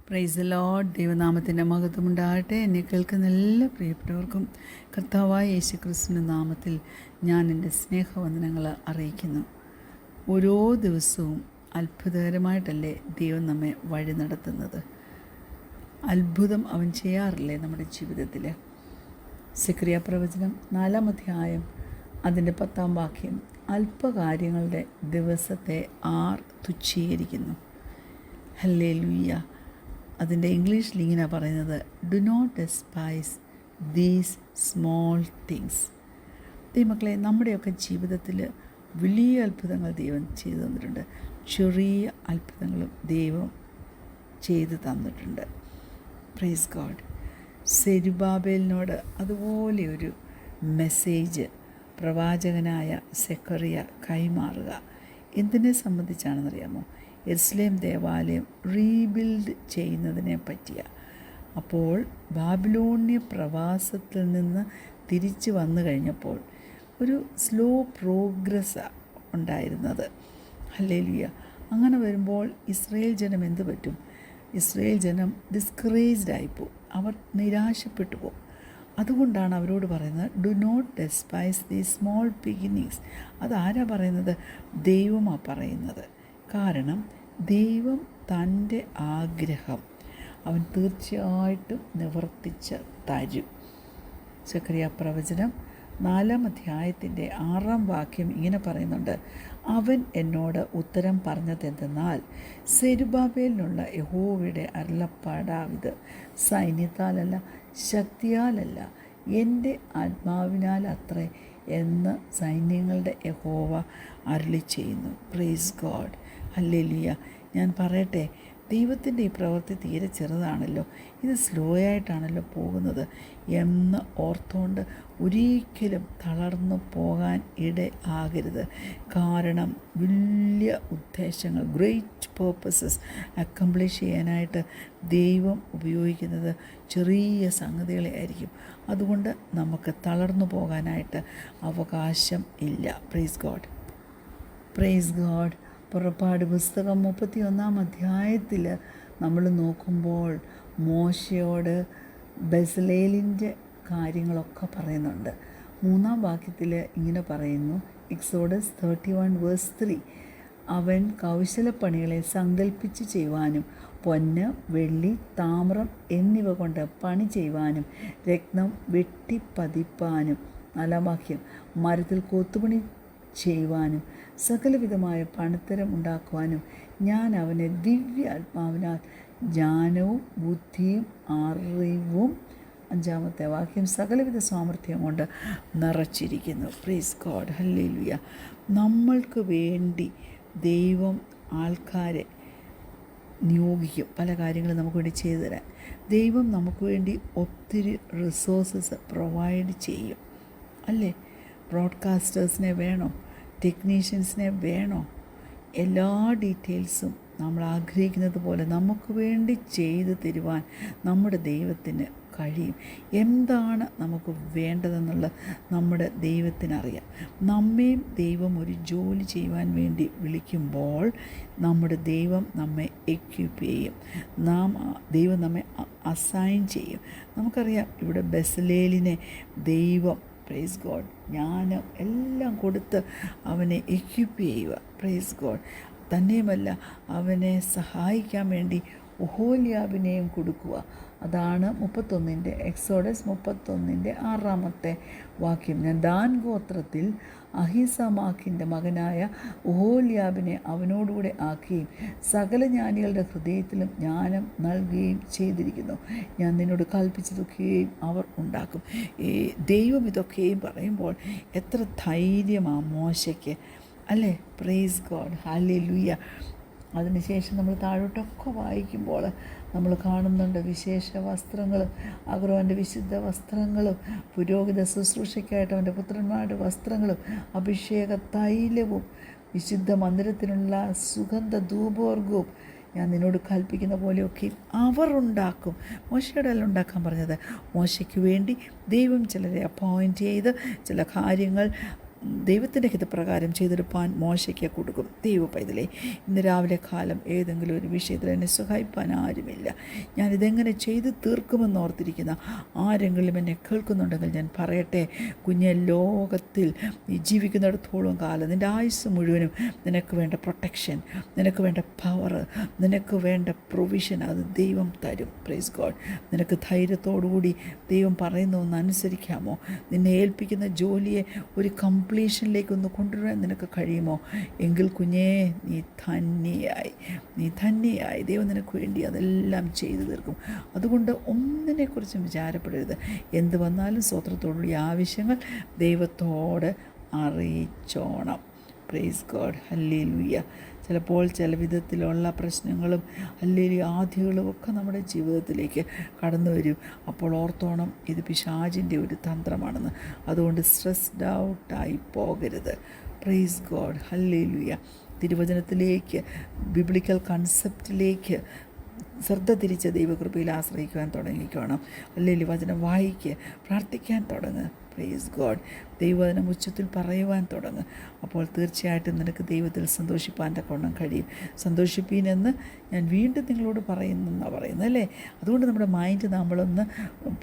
Price the Lord. ദൈവനാമത്തിൻ്റെ മഹത്വമുണ്ടാകട്ടെ. എന്നെ കേൾക്കുന്ന എല്ലാ പ്രിയപ്പെട്ടവർക്കും കർത്താവായ യേശുക്രിസ്തുവിൻ്റെ നാമത്തിൽ ഞാൻ എൻ്റെ സ്നേഹവന്ദനങ്ങൾ അറിയിക്കുന്നു. ഓരോ ദിവസവും അത്ഭുതകരമായിട്ടല്ലേ ദൈവം നമ്മെ വഴി നടത്തുന്നത്. അത്ഭുതം അവൻ ചെയ്യാറില്ലേ നമ്മുടെ ജീവിതത്തിൽ. സെക്രിയ പ്രവചനം 4-ാം അധ്യായം അതിൻ്റെ 10-ാം വാക്യം, അല്പകാര്യങ്ങളുടെ ദിവസത്തെ ആർ തുച്ഛീകരിക്കുന്നു. ഹല്ലേലൂയ. അതിൻ്റെ ഇംഗ്ലീഷിൽ ഇങ്ങനെ പറയുന്നത്, do not despise these small things. ദൈവമക്കളെ, നമ്മുടെയൊക്കെ ജീവിതത്തിൽ വലിയ അത്ഭുതങ്ങൾ ദൈവം ചെയ്തു തന്നിട്ടുണ്ട്. ചെറിയ അത്ഭുതങ്ങളും ദൈവം ചെയ്തു തന്നിട്ടുണ്ട്. Praise God. സെരുബാബേലിനോട് അതുപോലെ ഒരു മെസ്സേജ് പ്രവാചകനായ സെക്കറിയ കൈമാറുക. എന്തിനെ സംബന്ധിച്ചാണെന്നറിയാമോ? യെരുശലേം ദേവാലയം റീബിൽഡ് ചെയ്യുന്നതിനെ പറ്റിയ. അപ്പോൾ ബാബിലോണ്യ പ്രവാസത്തിൽ നിന്ന് തിരിച്ചു വന്നു കഴിഞ്ഞപ്പോൾ ഒരു സ്ലോ പ്രോഗ്രസ് ഉണ്ടായിരുന്നത്. ഹല്ലേലൂയ. അങ്ങനെ വരുമ്പോൾ ഇസ്രായേൽ ജനം എന്ത് പറ്റും? ഇസ്രായേൽ ജനം ഡിസ്കറേജ്ഡ് ആയിപ്പോവും. അവർ നിരാശപ്പെട്ടു പോകും. അതുകൊണ്ടാണ് അവരോട് പറയുന്നത്, do not despise the small beginnings. അതാരാ പറയുന്നത്? ദൈവമാണ് പറയുന്നത്. കാരണം ദൈവം തൻ്റെ ആഗ്രഹം അവൻ തീർച്ചയായിട്ടും നിവർത്തിച്ച് തരും. സെക്രിയ പ്രവചനം 4-ാം അധ്യായത്തിൻ്റെ 6-ാം വാക്യം ഇങ്ങനെ പറയുന്നുണ്ട്, അവൻ എന്നോട് ഉത്തരം പറഞ്ഞതെന്തെന്നാൽ, സെരുബാബേലിനുള്ള യഹോവയുടെ അരുളപ്പാടാവിത്, സൈന്യത്താലല്ല ശക്തിയാലല്ല എൻ്റെ ആത്മാവിനാൽ അത്രേ എന്ന് സൈന്യങ്ങളുടെ യഹോവ അരുളി ചെയ്യുന്നു. Price God. ഹല്ലേലൂയ. ഞാൻ പറയട്ടെ, ദൈവത്തിൻ്റെ ഈ പ്രവൃത്തി തീരെ ചെറുതാണല്ലോ, ഇത് സ്ലോ ആയിട്ടാണല്ലോ പോകുന്നത് എന്ന് ഓർത്തുകൊണ്ട് ഒരിക്കലും തളർന്നു പോകാൻ ഇടയാകരുത്. കാരണം വലിയ ഉദ്ദേശങ്ങൾ, ഗ്രേറ്റ് പേർപ്പസസ് അക്കംപ്ലിഷ് ചെയ്യാനായിട്ട് ദൈവം ഉപയോഗിക്കുന്നത് ചെറിയ സംഗതികളെ ആയിരിക്കും. അതുകൊണ്ട് നമുക്ക് തളർന്നു പോകാനായിട്ട് അവകാശം ഇല്ല. Praise God. Praise God. പുറപ്പാട് പുസ്തകം 31-ാം അധ്യായത്തിൽ നമ്മൾ നോക്കുമ്പോൾ മോശയോട് ബെസലേലിൻ്റെ കാര്യങ്ങളൊക്കെ പറയുന്നുണ്ട്. 3-ാം വാക്യത്തിൽ ഇങ്ങനെ പറയുന്നു, എക്സോഡസ് 31:3, അവൻ കൗശലപ്പണികളെ സങ്കല്പിച്ച് ചെയ്യുവാനും പൊന്ന്, വെള്ളി, താമ്രം എന്നിവ കൊണ്ട് പണി ചെയ്യുവാനും രത്നം വെട്ടിപ്പതിപ്പാനും, 4-ാം വാക്യം, മരത്തിൽ കൊത്തുപണി ചെയ്യുവാനും സകലവിധമായ പണിത്തരം ഉണ്ടാക്കുവാനും ഞാൻ അവനെ ദിവ്യ ആത്മാവിനാൽ ജ്ഞാനവും ബുദ്ധിയും അറിവും, 5-ാമത്തെ വാക്യം, സകലവിധ സാമർഥ്യം കൊണ്ട് നിറച്ചിരിക്കുന്നു. Price God. ഹല്ലേലൂയ. നമ്മൾക്ക് വേണ്ടി ദൈവം ആൾക്കാരെ നിയോഗിക്കും, പല കാര്യങ്ങളും നമുക്ക് വേണ്ടി ചെയ്തു തരാൻ. ദൈവം നമുക്ക് വേണ്ടി ഒത്തിരി റിസോഴ്സസ് പ്രൊവൈഡ് ചെയ്യും, അല്ലേ? ബ്രോഡ്കാസ്റ്റേഴ്സിനെ വേണോ? ടെക്നീഷ്യൻസിനെ വേണോ? എല്ലാ ഡീറ്റെയിൽസും നമ്മൾ ആഗ്രഹിക്കുന്നത് പോലെ നമുക്ക് വേണ്ടി ചെയ്തു തരുവാൻ നമ്മുടെ ദൈവത്തിന് കഴിയും. എന്താണ് നമുക്ക് വേണ്ടതെന്നുള്ളത് നമ്മുടെ ദൈവത്തിനറിയാം. നമ്മെയും ദൈവം ഒരു ജോലി ചെയ്യുവാൻ വേണ്ടി വിളിക്കുമ്പോൾ നമ്മുടെ ദൈവം നമ്മെ എക്വിപ്പ് ചെയ്യും. ദൈവം നമ്മെ അസൈൻ ചെയ്യും. നമുക്കറിയാം, ഇവിടെ ബെസലേലിനെ ദൈവം, പ്രൈസ് ഗോഡ്, ജ്ഞാനം എല്ലാം കൊടുത്ത് അവനെ എക്വിപ്പ് ചെയ്യുക. Praise God. തന്നെയുമല്ല, അവനെ സഹായിക്കാൻ വേണ്ടി ഒഹോലിയാബിനെയും കൊടുക്കുക. അതാണ് എക്സോഡസ് 31-ന്റെ 6-ാമത്തെ വാക്യം. ഞാൻ ദാൻ ഗോത്രത്തിൽ അഹിസമാക്കിൻ്റെ മകനായ ഒഹോലിയാബിനെ അവനോടുകൂടെ ആക്കുകയും സകല ജ്ഞാനികളുടെ ഹൃദയത്തിലും ജ്ഞാനം നൽകുകയും ചെയ്തിരിക്കുന്നു. ഞാൻ നിന്നോട് കൽപ്പിച്ചതൊക്കെയും അവർ ഉണ്ടാക്കും. ദൈവം ഇതൊക്കെയും പറയുമ്പോൾ എത്ര ധൈര്യമാണ് മോശയ്ക്ക്, അല്ലേ? Price God. ഹല്ലേലൂയ. അതിനുശേഷം നമ്മൾ താഴോട്ടൊക്കെ വായിക്കുമ്പോൾ നമ്മൾ കാണുന്നുണ്ട് വിശേഷ വസ്ത്രങ്ങളും, അഹ്റോൻ്റെ വിശുദ്ധ വസ്ത്രങ്ങളും, പുരോഹിത ശുശ്രൂഷയ്ക്കായിട്ട് അവൻ്റെ പുത്രന്മാരുടെ വസ്ത്രങ്ങളും, അഭിഷേക തൈലവും, വിശുദ്ധ മന്ദിരത്തിനുള്ള സുഗന്ധ ധൂപോർഗവും ഞാൻ നിന്നോട് കൽപ്പിക്കുന്ന പോലെയൊക്കെ അവർ ഉണ്ടാക്കും. മോശയുടെ അല്ല ഉണ്ടാക്കാൻ പറഞ്ഞത്. മോശയ്ക്ക് വേണ്ടി ദൈവം ചിലരെ അപ്പോയിൻറ്റ് ചെയ്ത് ചില കാര്യങ്ങൾ ദൈവത്തിൻ്റെ ഹിതപ്രകാരം ചെയ്തെടുപ്പാൻ മോശയ്ക്ക് കൊടുക്കും. ദൈവ പൈതലേ, ഇന്ന് രാവിലെ കാലം ഏതെങ്കിലും ഒരു വിഷയത്തിൽ എന്നെ സഹായിപ്പാൻ ആരുമില്ല, ഞാനിതെങ്ങനെ ചെയ്ത് തീർക്കുമെന്ന് ഓർത്തിരിക്കുന്ന ആരെങ്കിലും എന്നെ കേൾക്കുന്നുണ്ടെങ്കിൽ ഞാൻ പറയട്ടെ, കുഞ്ഞെ, ലോകത്തിൽ നീ ജീവിക്കുന്നിടത്തോളം കാലം നിൻ്റെ ആയുസ് മുഴുവനും നിനക്ക് വേണ്ട പ്രൊട്ടക്ഷൻ, നിനക്ക് വേണ്ട പവർ, നിനക്ക് വേണ്ട പ്രൊവിഷൻ അത് ദൈവം തരും. Praise God. നിനക്ക് ധൈര്യത്തോടുകൂടി ദൈവം പറയുന്ന ഒന്ന് അനുസരിക്കാമോ? നിന്നെ ഏൽപ്പിക്കുന്ന ജോലിയെ ഒരു കംപ്ലീഷനിലേക്കൊന്ന് കൊണ്ടുവരാൻ നിനക്ക് കഴിയുമോ? എങ്കിൽ കുഞ്ഞേ, നീ ധന്യയായി. ദൈവം നിനക്ക് വേണ്ടി അതെല്ലാം ചെയ്തു തീർക്കും. അതുകൊണ്ട് ഒന്നിനെക്കുറിച്ചും വിചാരപ്പെടരുത്. എന്ത് വന്നാലും സ്തോത്രത്തോടുകൂടി ആവശ്യങ്ങൾ ദൈവത്തോട് അറിയിച്ചോണം. Price God. ഹല്ലേലൂയ. ചിലപ്പോൾ ചില വിധത്തിലുള്ള പ്രശ്നങ്ങളും അല്ലെങ്കിൽ ആധികളും ഒക്കെ നമ്മുടെ ജീവിതത്തിലേക്ക് കടന്നു വരും. അപ്പോൾ ഓർത്തോണം, ഇത് പിശാചിൻ്റെ ഒരു തന്ത്രമാണെന്ന്. അതുകൊണ്ട് സ്ട്രെസ്ഡ് ഔട്ടായി പോകരുത്. Price God. ഹല്ലേലൂയ. തിരുവചനത്തിലേക്ക്, ബിബ്ലിക്കൽ കൺസെപ്റ്റിലേക്ക് ശ്രദ്ധ തിരിച്ച ദൈവകൃപയിൽ ആശ്രയിക്കുവാൻ തുടങ്ങിക്കോണം. അല്ലെങ്കിൽ വചനം വായിക്കുക, പ്രാർത്ഥിക്കാൻ തുടങ്ങുക. Praise God. ദൈവവചനം ഉച്ചത്തിൽ പറയുവാൻ തുടങ്ങുക. അപ്പോൾ തീർച്ചയായിട്ടും നിനക്ക് ദൈവത്തിൽ സന്തോഷിപ്പാൻ തക്കവണ്ണം കഴിയും. സന്തോഷിപ്പീനെന്ന് ഞാൻ വീണ്ടും നിങ്ങളോട് പറയുന്നെന്നാണ് പറയുന്നത്, അല്ലേ? അതുകൊണ്ട് നമ്മുടെ മൈൻഡ് നമ്മളൊന്ന്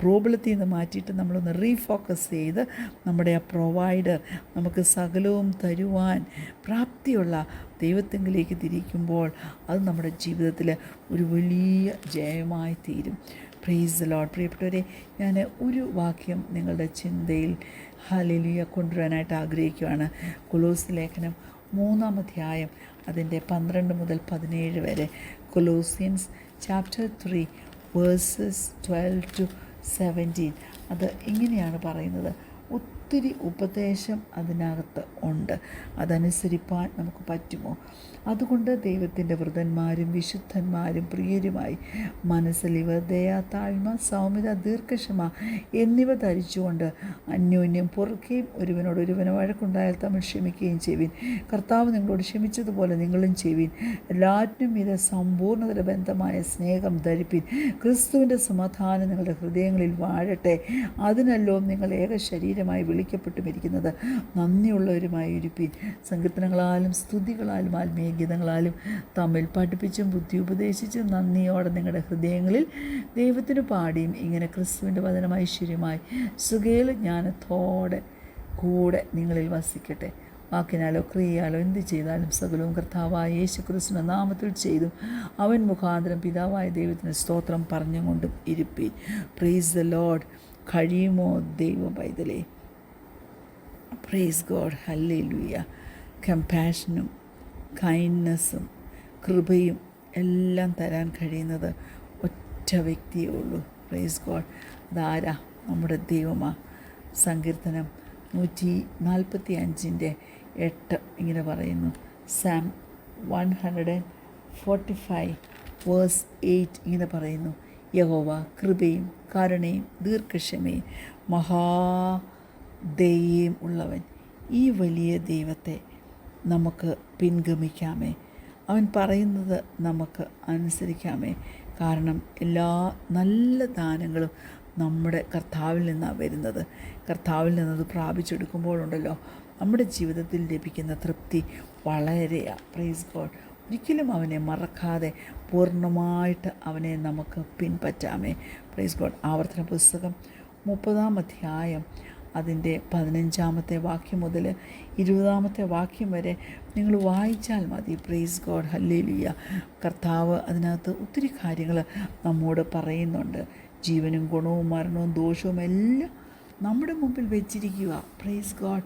പ്രോബ്ലത്തിൽ നിന്ന് മാറ്റിയിട്ട് നമ്മളൊന്ന് റീഫോക്കസ് ചെയ്ത് നമ്മുടെ ആ പ്രൊവൈഡർ, നമുക്ക് സകലവും തരുവാൻ പ്രാപ്തിയുള്ള ദൈവത്തെങ്കിലേക്ക് തിരിക്കുമ്പോൾ അത് നമ്മുടെ ജീവിതത്തിൽ ഒരു വലിയ ജയമായി തീരും. Price the Lord. പ്രിയപ്പെട്ടവരെ, ഞാൻ ഒരു വാക്യം നിങ്ങളുടെ ചിന്തയിൽ ഹല്ലേലൂയ കൊണ്ടുവരാനായിട്ട് ആഗ്രഹിക്കുകയാണ്. കൊലോസ് ലേഖനം 3-ാം അധ്യായം അതിൻ്റെ 12 മുതൽ 17 വരെ. Colossians chapter 3 versus 12 to 17. അത് ഇങ്ങനെയാണ് പറയുന്നത്. ഒത്തിരി ഉപദേശം അതിനകത്ത് ഉണ്ട്. അതനുസരിപ്പാൻ നമുക്ക് പറ്റുമോ? അതുകൊണ്ട് ദൈവത്തിൻ്റെ വൃതന്മാരും വിശുദ്ധന്മാരും പ്രിയരുമായി മനസ്സിൽ ദയ, താഴ്മ, സൗമ്യത, ദീർഘക്ഷമ എന്നിവ ധരിച്ചുകൊണ്ട് അന്യോന്യം പൊറുക്കുകയും ഒരുവനോടൊരുവന് വഴക്കുണ്ടായാൽ തമ്മിൽ ക്ഷമിക്കുകയും ചെയ്യുവിൻ. കർത്താവ് നിങ്ങളോട് ക്ഷമിച്ചതുപോലെ നിങ്ങളും ചെയ്യുവിൻ. എല്ലാറ്റിനും ഇത് സമ്പൂർണ്ണതര ബന്ധമായ സ്നേഹം ധരിപ്പിൻ. ക്രിസ്തുവിൻ്റെ സമാധാനം നിങ്ങളുടെ ഹൃദയങ്ങളിൽ വാഴട്ടെ. അതിനല്ലോ നിങ്ങൾ ഏക ശരീരമായി വിളിക്കപ്പെട്ടുമിരിക്കുന്നത്. നന്ദിയുള്ളവരുമായി ഇരിപ്പിൻ. സങ്കീർത്തനങ്ങളാലും സ്തുതികളാലും ആത്മീയ ഗീതങ്ങളാലും തമ്മിൽ പഠിപ്പിച്ചും ബുദ്ധി ഉപദേശിച്ചും നന്ദിയോടെ നിങ്ങളുടെ ഹൃദയങ്ങളിൽ ദൈവത്തിന് പാടിയും ഇങ്ങനെ ക്രിസ്തുവിൻ്റെ വചനം ഐശ്വര്യമായി സുഖേല ജ്ഞാനത്തോടെ കൂടെ നിങ്ങളിൽ വസിക്കട്ടെ. വാക്കിനാലോ ക്രിയയാലോ എന്ത് ചെയ്താലും സകലവും കർത്താവായ യേശു ക്രിസ്തുവിന്റെ നാമത്തിൽ ചെയ്തും അവൻ മുഖാന്തരം പിതാവായ ദൈവത്തിന് സ്തോത്രം പറഞ്ഞുകൊണ്ടും ഇരിപ്പിൻ. Praise the lord. കഴിയുമോ ദൈവ പൈതലേ? Praise God. ഹല്ലേലൂയ. കമ്പാഷനും കൈൻഡ്നെസ്സും കൃപയും എല്ലാം തരാൻ കഴിയുന്നത് ഒറ്റ വ്യക്തിയേ ഉള്ളൂ. Praise God. അതാരാ? നമ്മുടെ ദൈവമാ. സങ്കീർത്തനം 145:8 ഇങ്ങനെ പറയുന്നു. സാം 145 വേഴ്സ് 8 ഇങ്ങനെ പറയുന്നു. യഹോവ കൃപയും കരുണയും ദീർഘക്ഷമയും മഹാദയയും ഉള്ളവൻ. ഈ വലിയ ദൈവത്തെ നമുക്ക് പിൻഗമിക്കാമേ. അവൻ പറയുന്നത് നമുക്ക് അനുസരിക്കാമേ. കാരണം എല്ലാ നല്ല ദാനങ്ങളും നമ്മുടെ കർത്താവിൽ നിന്നാണ് വരുന്നത്. കർത്താവിൽ നിന്നത് പ്രാപിച്ചെടുക്കുമ്പോഴുണ്ടല്ലോ നമ്മുടെ ജീവിതത്തിൽ ലഭിക്കുന്ന തൃപ്തി വളരെയാണ്. Praise God. ഒരിക്കലും അവനെ മറക്കാതെ പൂർണ്ണമായിട്ട് അവനെ നമുക്ക് പിൻപറ്റാമേ. Praise God. ആവർത്തന പുസ്തകം 30-ാം അധ്യായം അതിൻ്റെ 15-ാമത്തെ വാക്യം മുതൽ 20-ാമത്തെ വാക്യം വരെ നിങ്ങൾ വായിച്ചാൽ മതി. Praise God. ഹല്ലേലൂയ. കർത്താവ് അതിനകത്ത് ഒത്തിരി കാര്യങ്ങൾ നമ്മോട് പറയുന്നുണ്ട്. ജീവനും ഗുണവും മരണവും ദോഷവും എല്ലാം നമ്മുടെ മുമ്പിൽ വെച്ചിരിക്കുക. Praise God.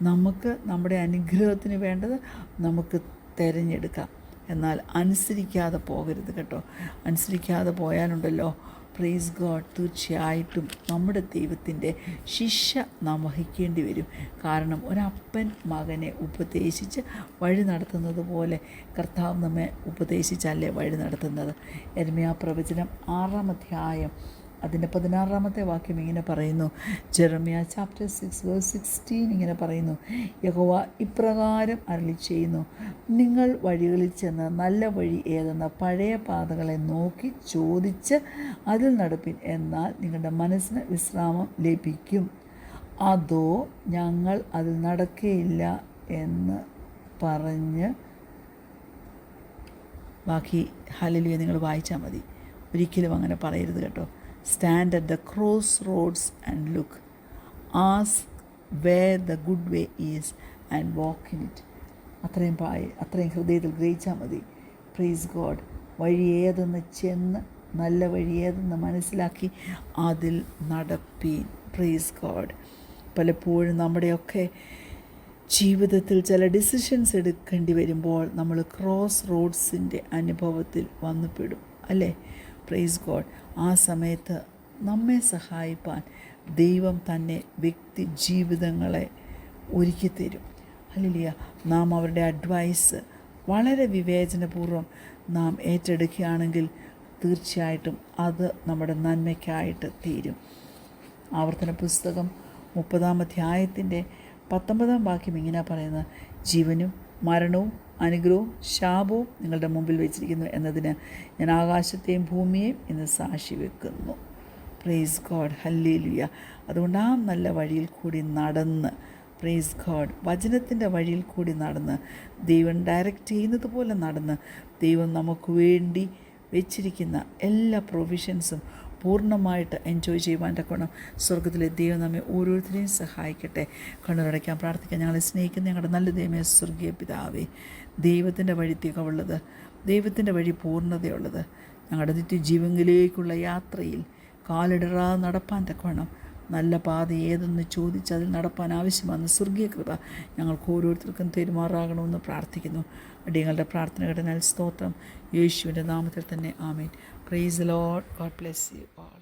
നമുക്ക് നമ്മുടെ അനുഗ്രഹത്തിന് വേണ്ടത് നമുക്ക് തിരഞ്ഞെടുക്കാം. എന്നാൽ അനുസരിക്കാതെ പോകരുത് കേട്ടോ. അനുസരിക്കാതെ പോയാലുണ്ടല്ലോ പ്രൈസ് ഗോഡ്, തീർച്ചയായിട്ടും നമ്മുടെ ദൈവത്തിൻ്റെ ശിക്ഷ നാം വഹിക്കേണ്ടി വരും. കാരണം ഒരപ്പൻ മകനെ ഉപദേശിച്ച് വഴി നടത്തുന്നത് പോലെ കർത്താവ് നമ്മെ ഉപദേശിച്ചല്ലേ വഴി നടത്തുന്നത്. യെരമ്യാ പ്രവചനം 6-ാം അധ്യായം അതിൻ്റെ 16-ാമത്തെ വാക്യം ഇങ്ങനെ പറയുന്നു. ജെറമ്യാ ചാപ്റ്റർ 6 വേഴ്സ് 16 ഇങ്ങനെ പറയുന്നു. യഹോവ ഇപ്രകാരം അരുളി ചെയ്യുന്നു, നിങ്ങൾ വഴികളിൽ ചെന്ന് നല്ല വഴി ഏതെന്ന പഴയ പാതകളെ നോക്കി ചോദിച്ച് അതിൽ നടപ്പിൻ. എന്നാൽ നിങ്ങളുടെ മനസ്സിന് വിശ്രാമം ലഭിക്കും. അതോ ഞങ്ങൾ അതിൽ നടക്കുകയില്ല എന്ന് പറഞ്ഞ് ബാക്കി ഹല്ലേലൂയ നിങ്ങൾ വായിച്ചാൽ മതി. ഒരിക്കലും അങ്ങനെ പറയരുത് കേട്ടോ. Stand at the crossroads and look, ask where the good way is and walk in it. അത്രയും ഹൃദയത്തിൽ ഗ്രഹിച്ചാൽ മതി. Praise God. വഴി ഏതെന്ന് ചെന്ന് നല്ല വഴി ഏതെന്ന് മനസ്സിലാക്കി അതിൽ നടപ്പീൻ. Praise God. പലപ്പോഴും നമ്മുടെയൊക്കെ ജീവിതത്തിൽ ചില ഡിസിഷൻസ് എടുക്കേണ്ടി വരുമ്പോൾ നമ്മൾ ക്രോസ് റോഡ്സിൻ്റെ അനുഭവത്തിൽ വന്നുപെടും അല്ലേ? Praise God. ആ സമയത്ത് നമ്മെ സഹായിപ്പാൻ ദൈവം തന്നെ വ്യക്തി ജീവിതങ്ങളെ ഒരുക്കി തരും. ഹല്ലേലൂയ. നാം അവരുടെ അഡ്വൈസ് വളരെ വിവേചനപൂർവ്വം നാം ഏറ്റെടുക്കുകയാണെങ്കിൽ തീർച്ചയായിട്ടും അത് നമ്മുടെ നന്മയ്ക്കായിട്ട് തീരും. ആവർത്തന പുസ്തകം 30-ാം അധ്യായത്തിൻ്റെ 19-ാം വാക്യം ഇങ്ങനെ പറയുന്നത്: ജീവനും മരണവും അനുഗ്രഹവും ശാപവും നിങ്ങളുടെ മുമ്പിൽ വെച്ചിരിക്കുന്നു എന്നതിന് ഞാൻ ആകാശത്തെയും ഭൂമിയെയും ഇന്ന് സാക്ഷി വെക്കുന്നു. Price God. ഹല്ലേലൂയ. അതുകൊണ്ട് ആ നല്ല വഴിയിൽ കൂടി നടന്ന്, പ്രൈസ് ഗോഡ്, വചനത്തിൻ്റെ വഴിയിൽ കൂടി നടന്ന്, ദൈവം ഡയറക്റ്റ് ചെയ്യുന്നത് പോലെ നടന്ന്, ദൈവം നമുക്ക് വേണ്ടി വെച്ചിരിക്കുന്ന എല്ലാ പ്രൊവിഷൻസും പൂർണ്ണമായിട്ട് എൻജോയ് ചെയ്യുവാൻ തക്കവണ്ണം സ്വർഗത്തിലെ ദൈവം നമ്മെ ഓരോരുത്തരെയും സഹായിക്കട്ടെ. കണ്ണുറടയ്ക്കാൻ പ്രാർത്ഥിക്കാൻ. ഞങ്ങളെ സ്നേഹിക്കുന്ന ഞങ്ങളുടെ നല്ല ദൈവമേ, സ്വർഗീയ പിതാവേ, ദൈവത്തിൻ്റെ വഴി തികവുള്ളത്, ദൈവത്തിൻ്റെ വഴി പൂർണ്ണതയുള്ളത്, ഞങ്ങളുടെ നിത്യജീവനിലേക്കുള്ള യാത്രയിൽ കാലിടറാതെ നടപ്പാൻ തക്കവണ്ണം നല്ല പാത ഏതെന്ന് ചോദിച്ച് അതിൽ നടപ്പാൻ ആവശ്യമാണ് സ്വർഗീയ കൃപ ഞങ്ങൾക്ക് ഓരോരുത്തർക്കും തെരുമാറാകണമെന്ന് പ്രാർത്ഥിക്കുന്നു. അടിയങ്ങളുടെ പ്രാർത്ഥന കേട്ടതിനാൽ സ്തോത്രം. യേശുവിൻ്റെ നാമത്തിൽ തന്നെ ആമേൻ. Praise the lord. God bless you all.